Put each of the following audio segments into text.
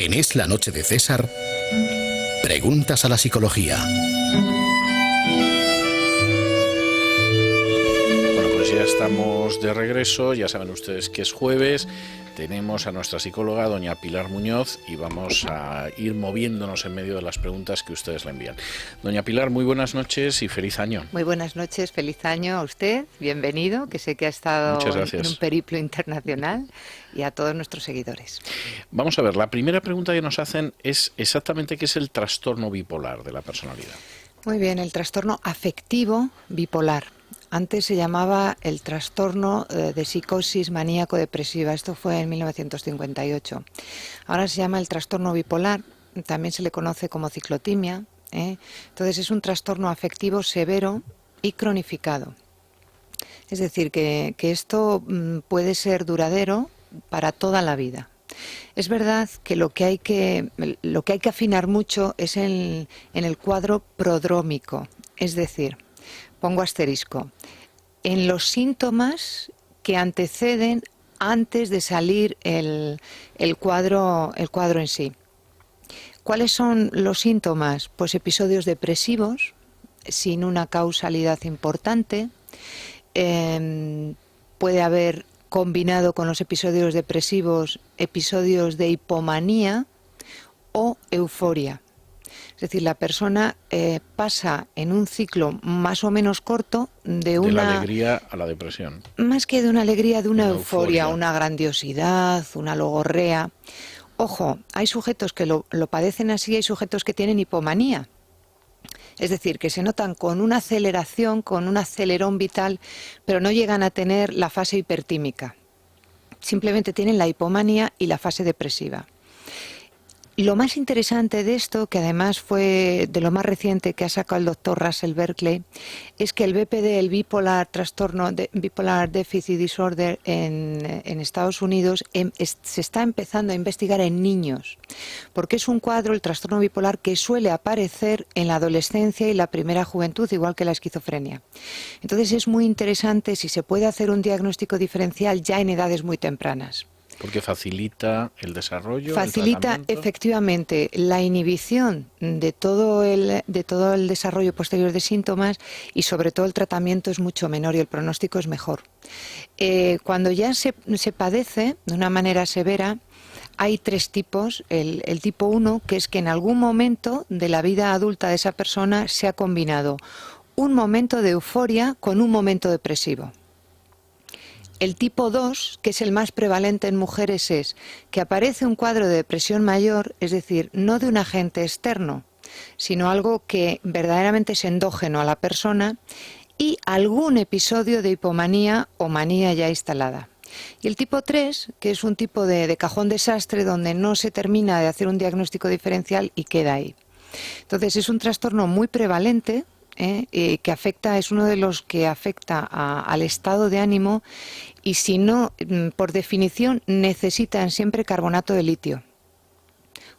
En Es la Noche de César, preguntas a la psicología. Bueno, pues ya estamos de regreso, ya saben ustedes que es jueves. Tenemos a nuestra psicóloga, doña Pilar Muñoz, y vamos a ir moviéndonos en medio de las preguntas que ustedes le envían. Doña Pilar, muy buenas noches y feliz año. Muy buenas noches, feliz año a usted, bienvenido, que sé que ha estado en un periplo internacional, y a todos nuestros seguidores. Vamos a ver, la primera pregunta que nos hacen es exactamente qué es el trastorno bipolar de la personalidad. Muy bien, el trastorno afectivo bipolar. Antes se llamaba el trastorno de psicosis maníaco-depresiva. Esto fue en 1958. Ahora se llama el trastorno bipolar. También se le conoce como ciclotimia. Entonces es un trastorno afectivo severo y cronificado. Es decir, que esto puede ser duradero para toda la vida. Es verdad que lo que hay que afinar mucho es en el cuadro prodrómico. Es decir, pongo asterisco, en los síntomas que anteceden antes de salir el cuadro en sí. ¿Cuáles son los síntomas? Pues episodios depresivos, sin una causalidad importante. Puede haber combinado con los episodios depresivos episodios de hipomanía o euforia. Es decir, la persona pasa en un ciclo más o menos corto de la alegría a la depresión. Más que de una alegría, de una euforia, una grandiosidad, una logorrea. Ojo, hay sujetos que lo padecen así, hay sujetos que tienen hipomanía. Es decir, que se notan con una aceleración, con un acelerón vital, pero no llegan a tener la fase hipertímica. Simplemente tienen la hipomanía y la fase depresiva. Lo más interesante de esto, que además fue de lo más reciente que ha sacado el doctor Russell Berkeley, es que el BPD, el Bipolar Deficit Disorder en Estados Unidos, se está empezando a investigar en niños, porque es un cuadro, el trastorno bipolar, que suele aparecer en la adolescencia y la primera juventud, igual que la esquizofrenia. Entonces es muy interesante si se puede hacer un diagnóstico diferencial ya en edades muy tempranas. Porque facilita el desarrollo. Facilita efectivamente la inhibición de todo el desarrollo posterior de síntomas, y sobre todo el tratamiento es mucho menor y el pronóstico es mejor. Cuando ya se padece de una manera severa, hay tres tipos. El tipo 1, que es que en algún momento de la vida adulta de esa persona se ha combinado un momento de euforia con un momento depresivo. El tipo 2, que es el más prevalente en mujeres, es que aparece un cuadro de depresión mayor, es decir, no de un agente externo, sino algo que verdaderamente es endógeno a la persona, y algún episodio de hipomanía o manía ya instalada. Y el tipo 3, que es un tipo de cajón desastre donde no se termina de hacer un diagnóstico diferencial y queda ahí. Entonces es un trastorno muy prevalente, que afecta, es uno de los que afecta al estado de ánimo, y si no, por definición, necesitan siempre carbonato de litio,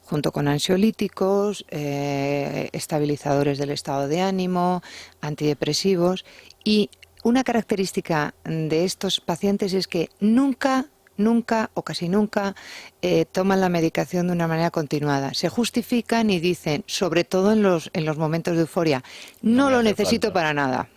junto con ansiolíticos, estabilizadores del estado de ánimo, antidepresivos. Y una característica de estos pacientes es que nunca o casi nunca toman la medicación de una manera continuada. Se justifican y dicen, sobre todo en los momentos de euforia, no lo necesito para nada,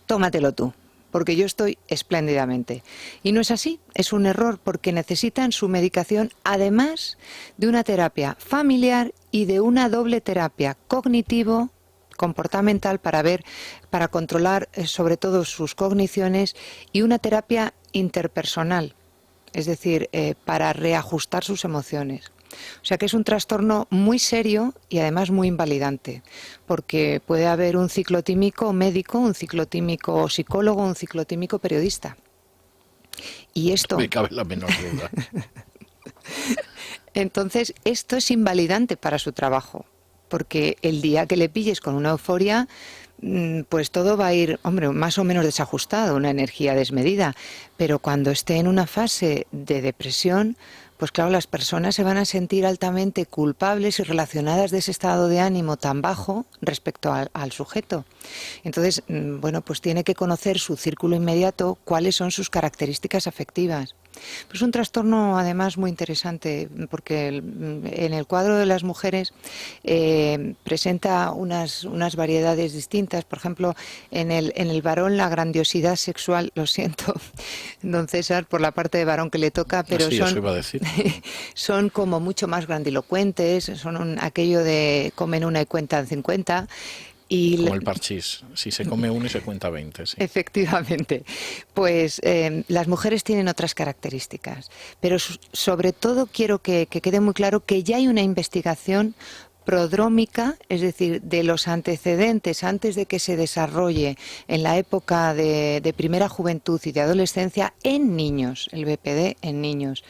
tómatelo tú, porque yo estoy espléndidamente. Y no es así, es un error, porque necesitan su medicación además de una terapia familiar y de una doble terapia cognitivo-comportamental para controlar sobre todo sus cogniciones, y una terapia interpersonal. Es decir, para reajustar sus emociones. O sea que es un trastorno muy serio y además muy invalidante, porque puede haber un ciclotímico médico, un ciclotímico psicólogo, un ciclotímico periodista. Y esto... No me cabe la menor duda. Entonces, esto es invalidante para su trabajo, porque el día que le pilles con una euforia, pues todo va a ir, más o menos desajustado, una energía desmedida. Pero cuando esté en una fase de depresión, pues claro, las personas se van a sentir altamente culpables y relacionadas de ese estado de ánimo tan bajo respecto al sujeto. Entonces, pues tiene que conocer su círculo inmediato, cuáles son sus características afectivas. Pues un trastorno además muy interesante porque en el cuadro de las mujeres presenta unas variedades distintas. Por ejemplo, en el varón la grandiosidad sexual, lo siento, don César, por la parte de varón que le toca, pero Sí, eso iba a decir. son como mucho más grandilocuentes, son aquello de comen una y cuentan 50. Como el parchís, si se come uno y se cuenta 20. Sí. Efectivamente. Pues las mujeres tienen otras características, pero sobre todo quiero que quede muy claro que ya hay una investigación prodrómica, es decir, de los antecedentes antes de que se desarrolle en la época de primera juventud y de adolescencia en niños, el BPD en niños.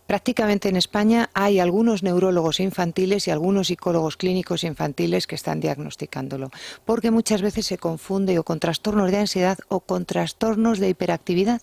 Prácticamente en España hay algunos neurólogos infantiles y algunos psicólogos clínicos infantiles que están diagnosticándolo, porque muchas veces se confunde o con trastornos de ansiedad o con trastornos de hiperactividad,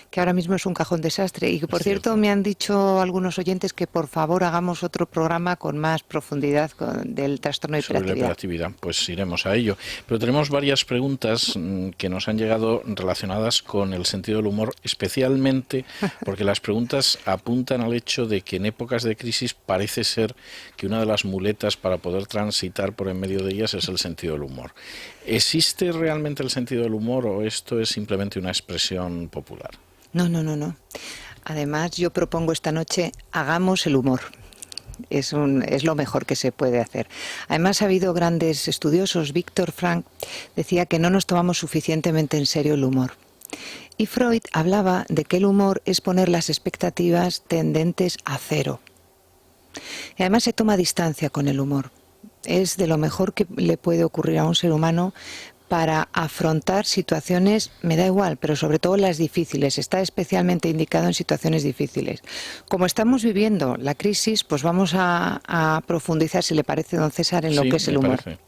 que ahora mismo es un cajón desastre. Y que, por cierto, me han dicho algunos oyentes que por favor hagamos otro programa con más profundidad del trastorno de hiperactividad. Sobre la hiperactividad, pues iremos a ello. Pero tenemos varias preguntas que nos han llegado relacionadas con el sentido del humor, especialmente porque las preguntas apuntan al hecho de que en épocas de crisis parece ser que una de las muletas para poder transitar por en medio de ellas es el sentido del humor. ¿Existe realmente el sentido del humor o esto es simplemente una expresión popular? No. Además, yo propongo esta noche, hagamos el humor. Es lo mejor que se puede hacer. Además, ha habido grandes estudiosos. Viktor Frankl decía que no nos tomamos suficientemente en serio el humor. Y Freud hablaba de que el humor es poner las expectativas tendentes a cero. Y además se toma distancia con el humor. Es de lo mejor que le puede ocurrir a un ser humano para afrontar situaciones, me da igual, pero sobre todo las difíciles. Está especialmente indicado en situaciones difíciles. Como estamos viviendo la crisis, pues vamos a profundizar, si le parece, don César, en lo que es el humor. Parece.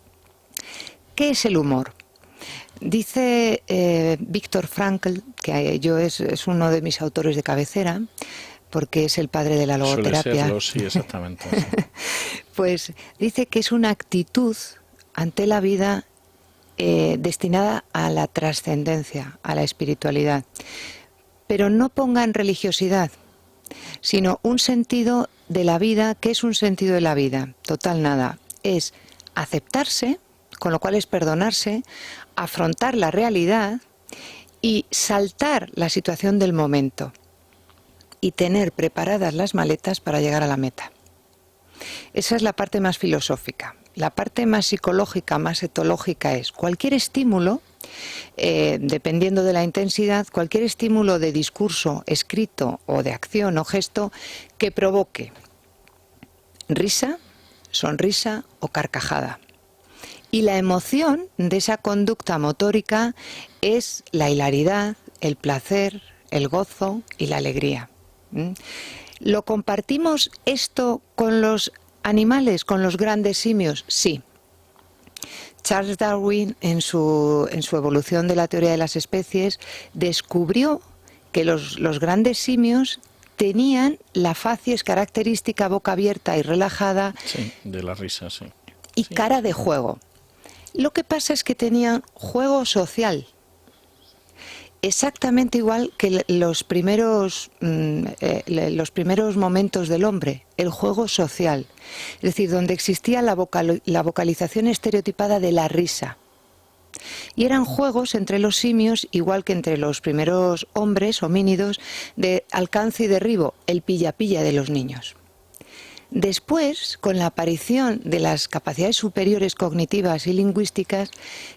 ¿Qué es el humor? Dice Viktor Frankl, que es uno de mis autores de cabecera, porque es el padre de la logoterapia. Suele serlo, sí, exactamente. Sí. Pues dice que es una actitud ante la vida destinada a la trascendencia, a la espiritualidad. Pero no pongan religiosidad, sino un sentido de la vida. ¿Qué es un sentido de la vida? Total nada. Es aceptarse, con lo cual es perdonarse, afrontar la realidad y saltar la situación del momento y tener preparadas las maletas para llegar a la meta. Esa es la parte más filosófica. La parte más psicológica, más etológica es cualquier estímulo, dependiendo de la intensidad, cualquier estímulo de discurso, escrito o de acción o gesto que provoque risa, sonrisa o carcajada. Y la emoción de esa conducta motórica es la hilaridad, el placer, el gozo y la alegría. ¿Lo compartimos esto con los animales, con los grandes simios? Sí. Charles Darwin, en su evolución de la teoría de las especies, descubrió que los grandes simios tenían la facies característica, boca abierta y relajada. Sí, de la risa, sí. Y cara de juego. Lo que pasa es que tenían juego social. Exactamente igual que los primeros momentos del hombre, el juego social, es decir, donde existía la vocalización estereotipada de la risa. Y eran juegos entre los simios, igual que entre los primeros hombres homínidos, de alcance y derribo, el pilla-pilla de los niños. Después, con la aparición de las capacidades superiores cognitivas y lingüísticas,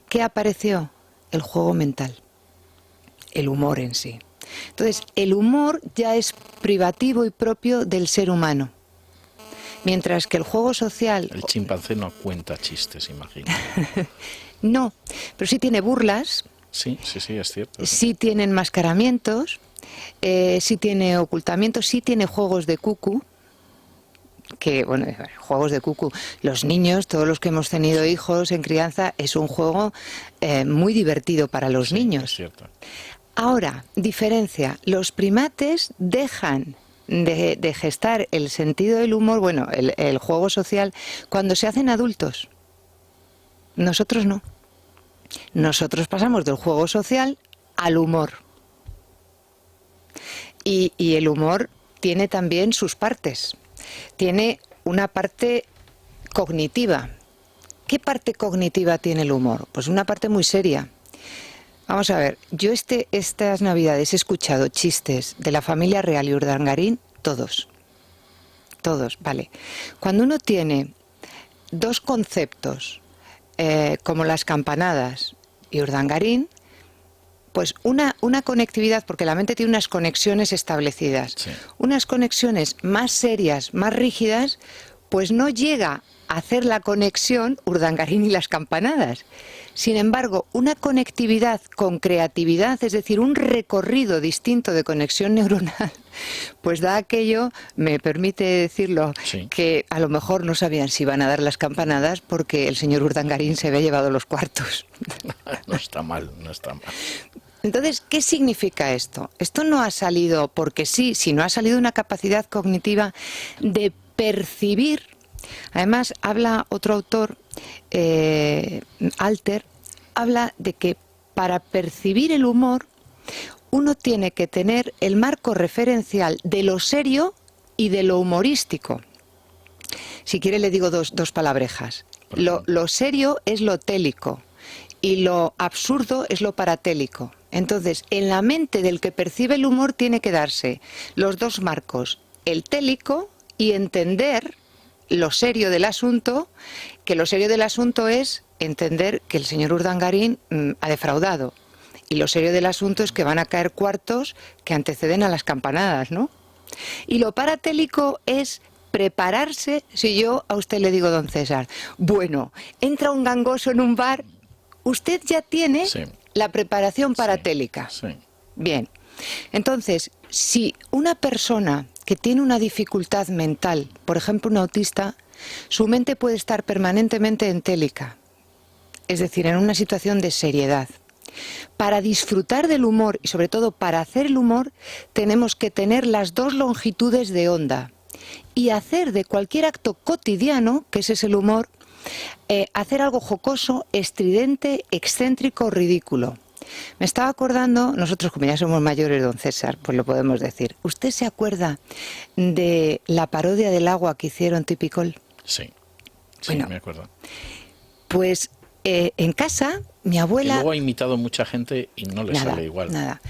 ¿qué apareció? El juego mental. El humor en sí. Entonces, el humor ya es privativo y propio del ser humano. Mientras que el juego social... El chimpancé no cuenta chistes, imagino. No, pero sí tiene burlas. Sí, es cierto. Sí tiene enmascaramientos, sí tiene ocultamientos, sí tiene juegos de cucu. Que, bueno, juegos de cucu. Los niños, todos los que hemos tenido hijos en crianza, es un juego muy divertido para los niños. Es cierto. Ahora, diferencia, los primates dejan de gestar el sentido del humor, bueno, el juego social, cuando se hacen adultos. Nosotros no. Nosotros pasamos del juego social al humor. Y el humor tiene también sus partes. Tiene una parte cognitiva. ¿Qué parte cognitiva tiene el humor? Pues una parte muy seria. Vamos a ver, yo estas Navidades he escuchado chistes de la familia real y Urdangarín, todos, vale. Cuando uno tiene dos conceptos, como las campanadas y Urdangarín, pues una conectividad, porque la mente tiene unas conexiones establecidas, Sí. unas conexiones más serias, más rígidas, pues no llega a hacer la conexión Urdangarín y las campanadas. Sin embargo, una conectividad con creatividad, es decir, un recorrido distinto de conexión neuronal, pues da aquello, me permite decirlo, Sí. que a lo mejor no sabían si iban a dar las campanadas porque el señor Urdangarín se había llevado los cuartos. No está mal, no está mal. Entonces, ¿qué significa esto? Esto no ha salido porque sí, sino ha salido una capacidad cognitiva de percibir. Además, habla otro autor, Alter, habla de que para percibir el humor uno tiene que tener el marco referencial de lo serio y de lo humorístico. Si quiere le digo dos palabrejas. Lo serio es lo télico y lo absurdo es lo paratélico. Entonces, en la mente del que percibe el humor tiene que darse los dos marcos, el télico y entender lo serio del asunto, que lo serio del asunto es entender que el señor Urdangarín ha defraudado. Y lo serio del asunto es que van a caer cuartos que anteceden a las campanadas, ¿no? Y lo paratélico es prepararse, si yo a usted le digo, don César, bueno, entra un gangoso en un bar, usted ya tiene Sí. la preparación paratélica. Sí. Bien, entonces, si una persona que tiene una dificultad mental, por ejemplo un autista, su mente puede estar permanentemente entélica, es decir, en una situación de seriedad. Para disfrutar del humor y sobre todo para hacer el humor tenemos que tener las dos longitudes de onda y hacer de cualquier acto cotidiano, que ese es el humor, hacer algo jocoso, estridente, excéntrico, ridículo. Me estaba acordando, nosotros como ya somos mayores, don César, pues lo podemos decir. ¿Usted se acuerda de la parodia del agua que hicieron Tipicol? Sí. Sí, Bueno, me acuerdo. Pues en casa, mi Que abuela... luego ha imitado mucha gente y no le sale igual. Nada.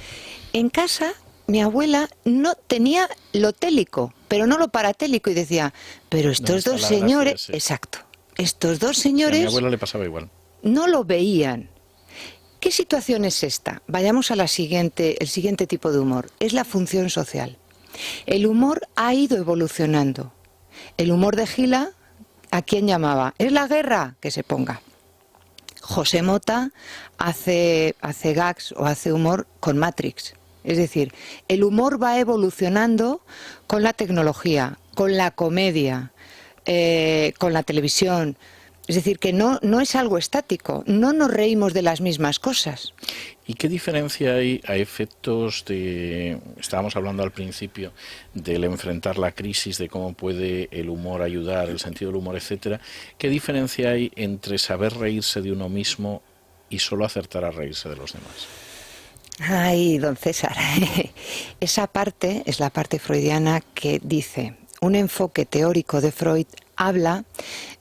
En casa, mi abuela no tenía lo télico, pero no lo paratélico, y decía, pero estos está dos la señores... gracia? Sí. Exacto. Estos dos A mi señores abuelo le pasaba igual. no lo veían. ¿Qué situación es esta? Vayamos a el siguiente tipo de humor. Es la función social. El humor ha ido evolucionando. El humor de Gila, ¿a quién llamaba? ¿Es la guerra? Que se ponga. José Mota hace gags o hace humor con Matrix. Es decir, el humor va evolucionando con la tecnología, con la comedia, con la televisión. Es decir, que no es algo estático, no nos reímos de las mismas cosas. ¿Y qué diferencia hay a efectos de, estábamos hablando al principio, del enfrentar la crisis, de cómo puede el humor ayudar, el sentido del humor, etcétera? ¿Qué diferencia hay entre saber reírse de uno mismo y solo acertar a reírse de los demás? Ay, don César, esa parte es la parte freudiana que dice, un enfoque teórico de Freud habla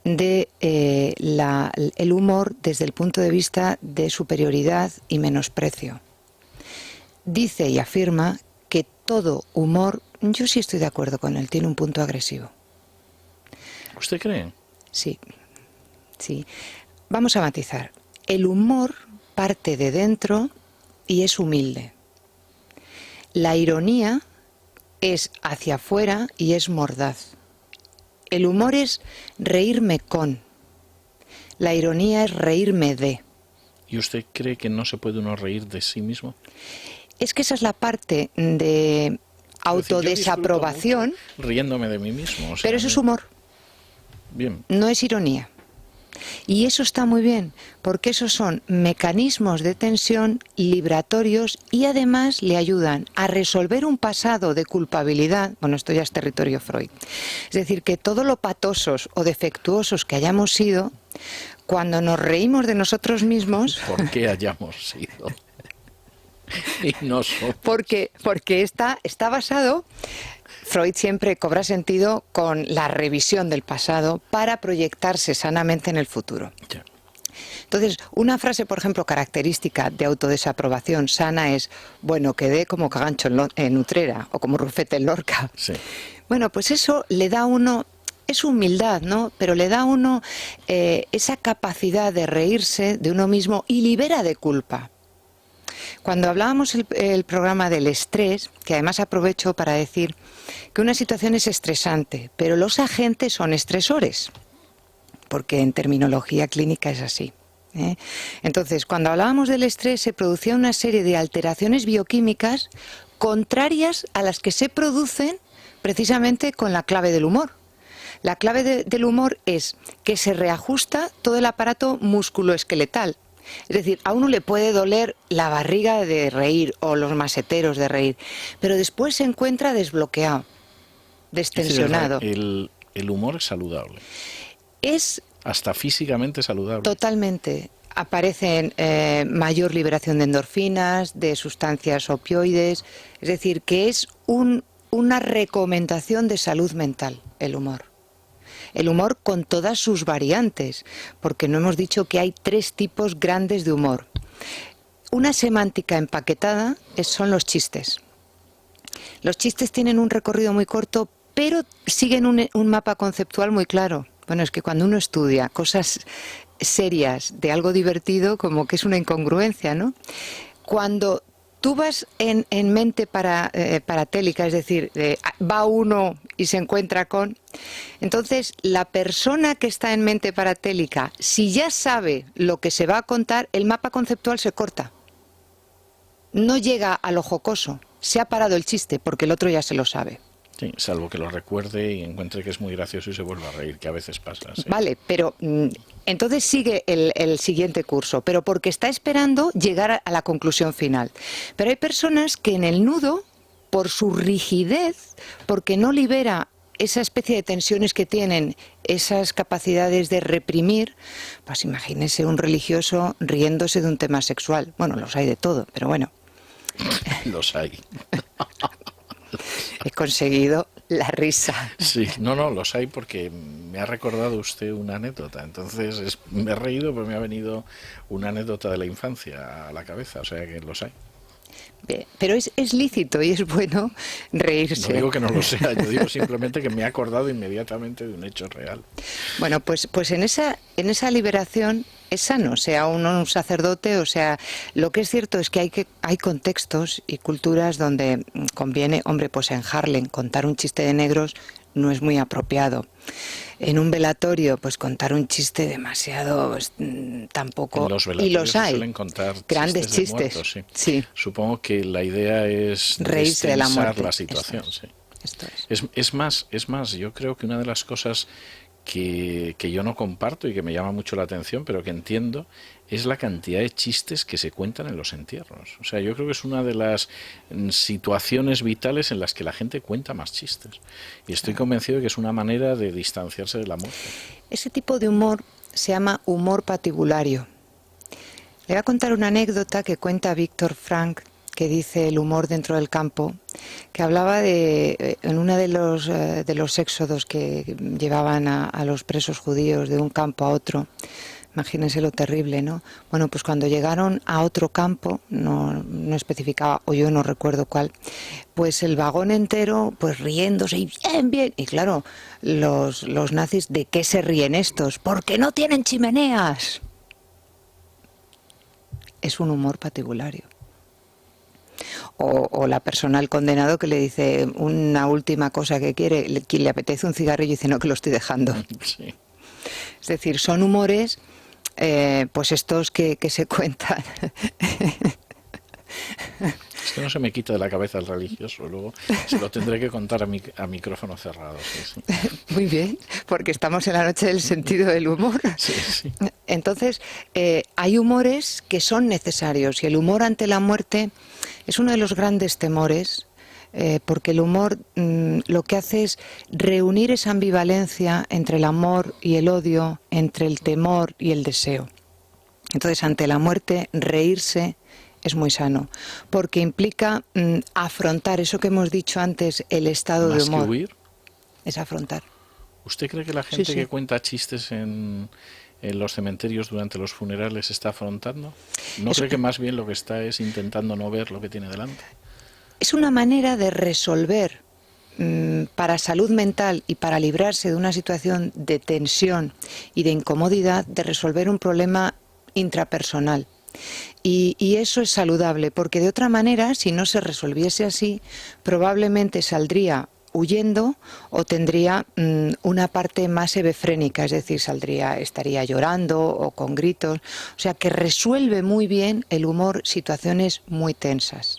de el humor desde el punto de vista de superioridad y menosprecio. Dice y afirma que todo humor, yo sí estoy de acuerdo con él, tiene un punto agresivo. ¿Usted cree? Sí, sí. Vamos a matizar. El humor parte de dentro y es humilde. La ironía es hacia afuera y es mordaz. El humor es reírme con. La ironía es reírme de. ¿Y usted cree que no se puede uno reír de sí mismo? Es que esa es la parte de autodesaprobación. Riéndome de mí mismo. O sea, Pero eso es humor, bien. no es ironía. Y eso está muy bien, porque esos son mecanismos de tensión libratorios y además le ayudan a resolver un pasado de culpabilidad. Bueno, esto ya es territorio Freud. Es decir, que todo lo patosos o defectuosos que hayamos sido, cuando nos reímos de nosotros mismos... ¿Por qué hayamos sido? Y no somos. Porque está basado, Freud siempre cobra sentido con la revisión del pasado para proyectarse sanamente en el futuro. Ya. Entonces, una frase, por ejemplo, característica de autodesaprobación sana es, bueno, quedé como Cagancho en Utrera o como Rufete en Lorca. Sí. Bueno, pues eso le da a uno, es humildad, ¿no? Pero le da a uno esa capacidad de reírse de uno mismo y libera de culpa. Cuando hablábamos el programa del estrés, que además aprovecho para decir que una situación es estresante, pero los agentes son estresores, porque en terminología clínica es así. Entonces, cuando hablábamos del estrés, se producía una serie de alteraciones bioquímicas contrarias a las que se producen precisamente con la clave del humor. La clave del humor es que se reajusta todo el aparato musculoesqueletal. Es decir, a uno le puede doler la barriga de reír o los maseteros de reír, pero después se encuentra desbloqueado, destensionado. Es decir, el humor es saludable. Es Hasta físicamente saludable. totalmente. Aparecen mayor liberación de endorfinas, de sustancias opioides. Es decir, que es una recomendación de salud mental, el humor. El humor con todas sus variantes, porque no hemos dicho que hay 3 tipos grandes de humor. Una semántica empaquetada son los chistes. Los chistes tienen un recorrido muy corto, pero siguen un mapa conceptual muy claro. Bueno, es que cuando uno estudia cosas serias de algo divertido, como que es una incongruencia, ¿no? Cuando tú vas en mente paratélica, es decir, va uno y se encuentra con... Entonces, la persona que está en mente paratélica, si ya sabe lo que se va a contar, el mapa conceptual se corta. No llega a lo jocoso. Se ha parado el chiste, porque el otro ya se lo sabe. Sí, salvo que lo recuerde y encuentre que es muy gracioso y se vuelva a reír, que a veces pasa. Sí. Vale, pero entonces sigue el siguiente curso, pero porque está esperando llegar a la conclusión final. Pero hay personas que en el nudo, por su rigidez, porque no libera esa especie de tensiones que tienen, esas capacidades de reprimir, pues imagínese un religioso riéndose de un tema sexual. Bueno, los hay de todo, pero bueno. Los hay. He conseguido la risa. Sí, no, los hay porque me ha recordado usted una anécdota. Entonces me he reído, pero me ha venido una anécdota de la infancia a la cabeza, o sea que los hay. Pero es lícito y es bueno reírse. No digo que no lo sea, yo digo simplemente que me he acordado inmediatamente de un hecho real. Bueno, pues en esa liberación es sano, sea uno un sacerdote, o sea, lo que es cierto es que hay contextos y culturas donde conviene, hombre, pues en Harlem contar un chiste de negros no es muy apropiado. En un velatorio, pues contar un chiste demasiado tampoco. En los y los hay. suelen contar grandes chistes. Muertos, sí. Sí. Supongo que la idea es reírse de la muerte. La situación. Esto Es más, yo creo que una de las cosas que yo no comparto y que me llama mucho la atención, pero que entiendo, es la cantidad de chistes que se cuentan en los entierros. O sea, yo creo que es una de las situaciones vitales en las que la gente cuenta más chistes. Y estoy convencido de que es una manera de distanciarse de la muerte. Ese tipo de humor se llama humor patibulario. Le voy a contar una anécdota que cuenta Víctor Frank, que dice el humor dentro del campo, que hablaba en uno de los éxodos que llevaban a los presos judíos de un campo a otro. Imagínense lo terrible, ¿no? Bueno, pues cuando llegaron a otro campo, no especificaba, o yo no recuerdo cuál, pues el vagón entero, pues riéndose y bien. Y claro, los nazis, ¿de qué se ríen estos? ¡Porque no tienen chimeneas! Es un humor patibulario. O la persona, el condenado, que le dice una última cosa que quiere, que le apetece un cigarrillo y dice, no, que lo estoy dejando. Sí. Es decir, son humores, pues estos que se cuentan. Es que no se me quita de la cabeza el religioso, luego se lo tendré que contar a micrófono cerrado. Sí. Muy bien, porque estamos en la noche del sentido del humor. Sí. Entonces, hay humores que son necesarios y el humor ante la muerte es uno de los grandes temores, porque el humor lo que hace es reunir esa ambivalencia entre el amor y el odio, entre el temor y el deseo. Entonces, ante la muerte, reírse es muy sano, porque implica afrontar eso que hemos dicho antes, el estado de Más que humor. huir. Es afrontar. ¿Usted cree que la gente Sí. que cuenta chistes en los cementerios durante los funerales está afrontando? ¿No cree que más bien lo que está es intentando no ver lo que tiene delante? Es una manera de resolver para salud mental y para librarse de una situación de tensión y de incomodidad, de resolver un problema intrapersonal. Y eso es saludable, porque de otra manera, si no se resolviese así, probablemente saldría huyendo o tendría una parte más hebefrénica, es decir, estaría llorando o con gritos. O sea, que resuelve muy bien el humor situaciones muy tensas.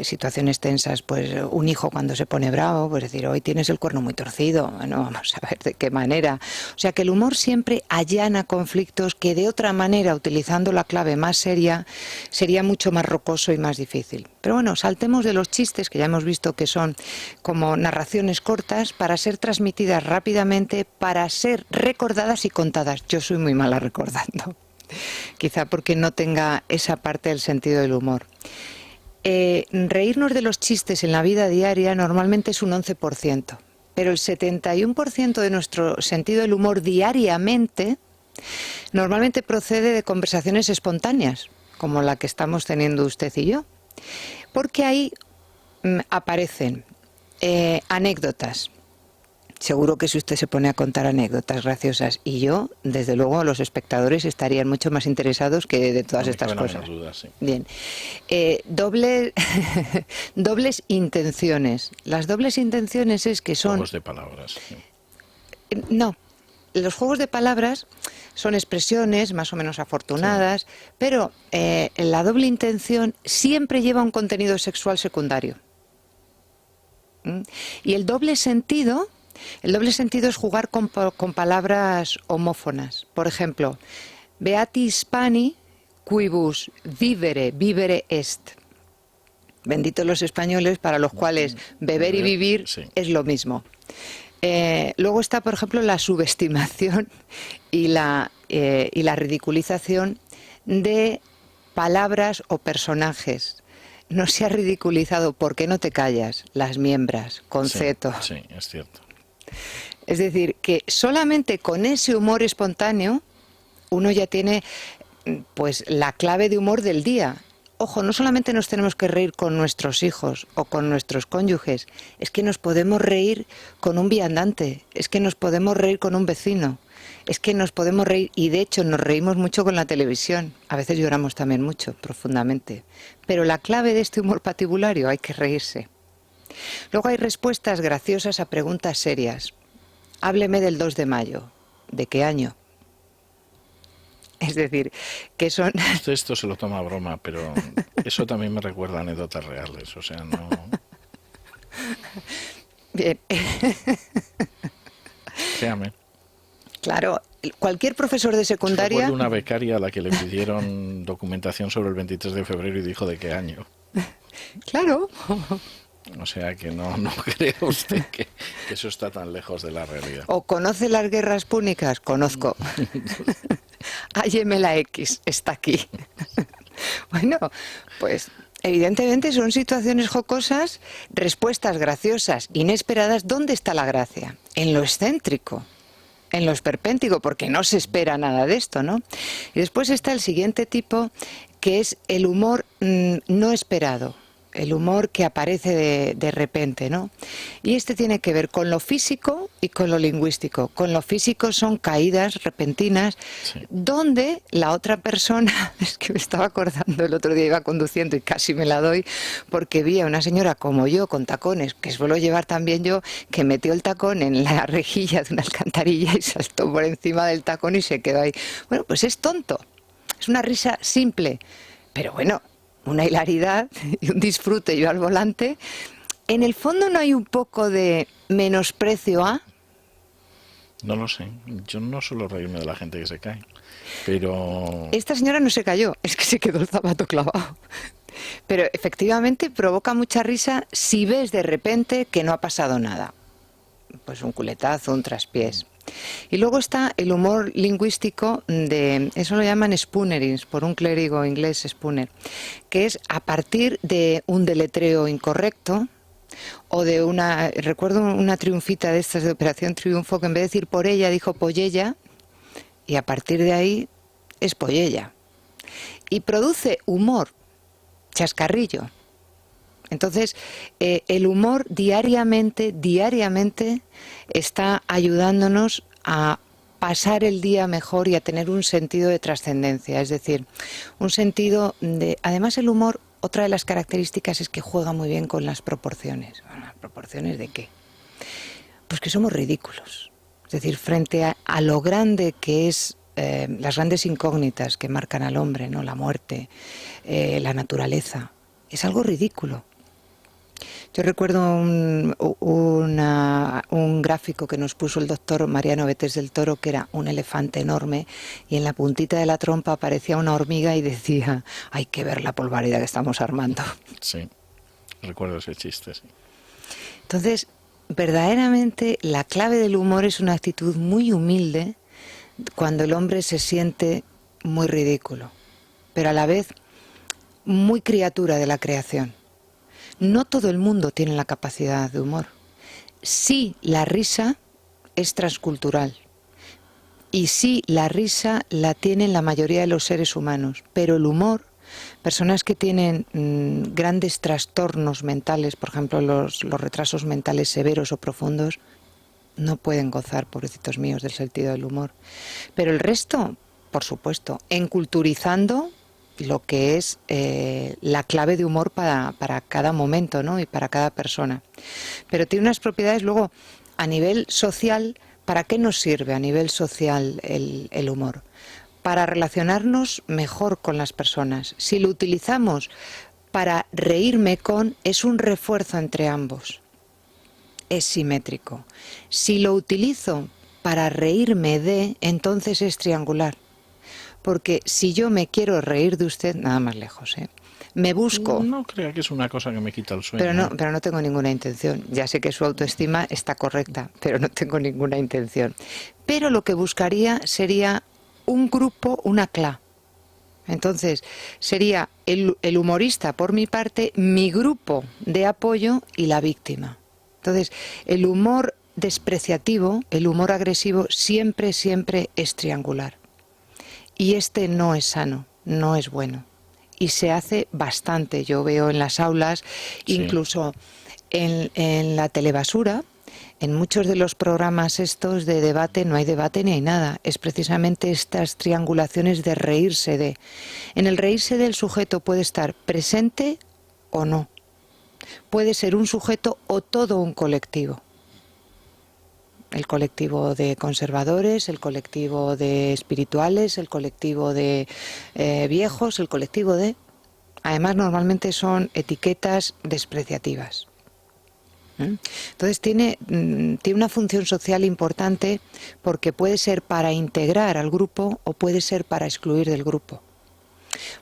Situaciones tensas, pues un hijo cuando se pone bravo, pues decir, hoy tienes el cuerno muy torcido, bueno, vamos a ver de qué manera. O sea que el humor siempre allana conflictos que de otra manera, utilizando la clave más seria, sería mucho más rocoso y más difícil. Pero bueno, saltemos de los chistes, que ya hemos visto que son como narraciones cortas, para ser transmitidas rápidamente, para ser recordadas y contadas. Yo soy muy mala recordando, quizá porque no tenga esa parte del sentido del humor. Reírnos de los chistes en la vida diaria normalmente es un 11%, pero el 71% de nuestro sentido del humor diariamente normalmente procede de conversaciones espontáneas, como la que estamos teniendo usted y yo, porque ahí aparecen anécdotas. Seguro que si usted se pone a contar anécdotas graciosas, y yo, desde luego, los espectadores estarían mucho más interesados que de todas estas cosas. Dudas, sí. Bien. Dobles intenciones. Las dobles intenciones es que son... Juegos de palabras. Sí. No. Los juegos de palabras son expresiones más o menos afortunadas, sí, pero la doble intención siempre lleva un contenido sexual secundario. Y el doble sentido es jugar con palabras homófonas. Por ejemplo, beati Hispani quibus vivere est. Benditos los españoles para los cuales beber y vivir, sí, es lo mismo. Luego está, por ejemplo, la subestimación y la ridiculización de palabras o personajes. No se ha ridiculizado ¿por qué no te callas? Las miembras, conceto. Sí, es cierto. Es decir, que solamente con ese humor espontáneo uno ya tiene pues la clave de humor del día. Ojo, no solamente nos tenemos que reír con nuestros hijos o con nuestros cónyuges, es que nos podemos reír con un viandante, es que nos podemos reír con un vecino, es que nos podemos reír, y de hecho nos reímos mucho con la televisión, a veces lloramos también mucho, profundamente. Pero la clave de este humor patibulario, hay que reírse. Luego hay respuestas graciosas a preguntas serias. Hábleme del 2 de mayo. ¿De qué año? Es decir, que son... Usted esto se lo toma a broma, pero eso también me recuerda a anécdotas reales, o sea, no... Bien. Créame. Claro, cualquier profesor de secundaria... Recuerdo una becaria a la que le pidieron documentación sobre el 23 de febrero y dijo de qué año. Claro. O sea que no cree usted que eso está tan lejos de la realidad. ¿O conoce las guerras púnicas? Conozco. Hálleme la X, está aquí. Bueno, pues evidentemente son situaciones jocosas, respuestas graciosas, inesperadas. ¿Dónde está la gracia? En lo excéntrico, en lo esperpéntico, porque no se espera nada de esto, ¿no? Y después está el siguiente tipo, que es el humor no esperado. El humor que aparece de repente, ¿no? Y este tiene que ver con lo físico y con lo lingüístico. Con lo físico son caídas repentinas, sí, donde la otra persona, es que me estaba acordando, el otro día iba conduciendo y casi me la doy, porque vi a una señora como yo, con tacones, que suelo llevar también yo, que metió el tacón en la rejilla de una alcantarilla y saltó por encima del tacón y se quedó ahí. Bueno, pues es tonto, es una risa simple, pero bueno, una hilaridad y un disfrute yo al volante. ¿En el fondo no hay un poco de menosprecio a...? No lo sé. Yo no suelo reírme de la gente que se cae, pero... Esta señora no se cayó, es que se quedó el zapato clavado. Pero efectivamente provoca mucha risa si ves de repente que no ha pasado nada. pues un culetazo, un traspiés. Y luego está el humor lingüístico eso lo llaman spoonerings, por un clérigo inglés Spooner, que es a partir de un deletreo incorrecto o de recuerdo una triunfita de estas de Operación Triunfo, que en vez de decir por ella dijo pollella, y a partir de ahí es pollella. Y produce humor, chascarrillo. Entonces, el humor diariamente está ayudándonos a pasar el día mejor y a tener un sentido de trascendencia, es decir, un sentido de... Además, el humor, otra de las características es que juega muy bien con las proporciones. Bueno, ¿las proporciones de qué? Pues que somos ridículos. Es decir, frente a lo grande que es... las grandes incógnitas que marcan al hombre, ¿no? La muerte, la naturaleza, es algo ridículo. Yo recuerdo un gráfico que nos puso el doctor Mariano Betés del Toro, que era un elefante enorme, y en la puntita de la trompa aparecía una hormiga y decía, hay que ver la polvareda que estamos armando. Sí, recuerdo ese chiste, sí. Entonces, verdaderamente la clave del humor es una actitud muy humilde cuando el hombre se siente muy ridículo, pero a la vez muy criatura de la creación. No todo el mundo tiene la capacidad de humor. Sí, la risa es transcultural. Y sí, la risa la tienen la mayoría de los seres humanos. Pero el humor, personas que tienen grandes trastornos mentales, por ejemplo, los retrasos mentales severos o profundos, no pueden gozar, pobrecitos míos, del sentido del humor. Pero el resto, por supuesto, enculturizando lo que es la clave de humor para cada momento, ¿no? Y para cada persona. Pero tiene unas propiedades luego a nivel social. ¿Para qué nos sirve a nivel social el humor? Para relacionarnos mejor con las personas. Si lo utilizamos para reírme con, es un refuerzo entre ambos. Es simétrico. Si lo utilizo para reírme de, entonces es triangular. Porque si yo me quiero reír de usted, nada más lejos, me busco... No crea que es una cosa que me quita el sueño. Pero no tengo ninguna intención. Ya sé que su autoestima está correcta, pero no tengo ninguna intención. Pero lo que buscaría sería un grupo, una cla. Entonces, sería el humorista por mi parte, mi grupo de apoyo y la víctima. Entonces, el humor despreciativo, el humor agresivo, siempre es triangular. Y este no es sano, no es bueno. Y se hace bastante. Yo veo en las aulas, sí, incluso en la telebasura, en muchos de los programas estos de debate, no hay debate ni hay nada. Es precisamente estas triangulaciones de reírse de. En el reírse del sujeto puede estar presente o no. Puede ser un sujeto o todo un colectivo. El colectivo de conservadores, el colectivo de espirituales, el colectivo de viejos, el colectivo de... Además, normalmente son etiquetas despreciativas. Entonces, tiene una función social importante porque puede ser para integrar al grupo o puede ser para excluir del grupo.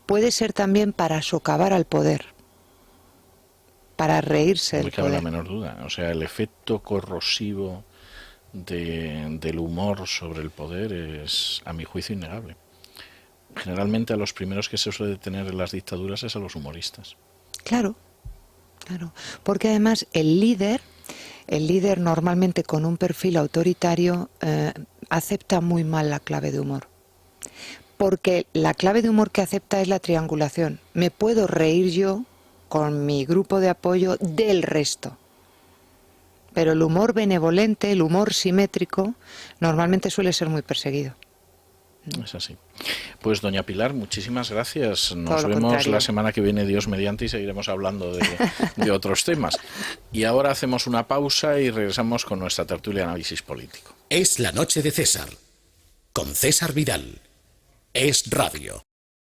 Puede ser también para socavar al poder, para reírse del poder. No cabe la menor duda. O sea, el efecto corrosivo del humor sobre el poder es, a mi juicio, innegable. Generalmente a los primeros que se suele detener en las dictaduras es a los humoristas. Claro, porque además el líder normalmente con un perfil autoritario acepta muy mal la clave de humor. Porque la clave de humor que acepta es la triangulación. Me puedo reír yo con mi grupo de apoyo del resto. Pero el humor benevolente, el humor simétrico, normalmente suele ser muy perseguido. Es así. Pues doña Pilar, muchísimas gracias. Nos Todo lo vemos contrario. la semana que viene, Dios mediante, y seguiremos hablando de otros temas. Y ahora hacemos una pausa y regresamos con nuestra tertulia de análisis político. Es la noche de César, con César Vidal. Es Radio.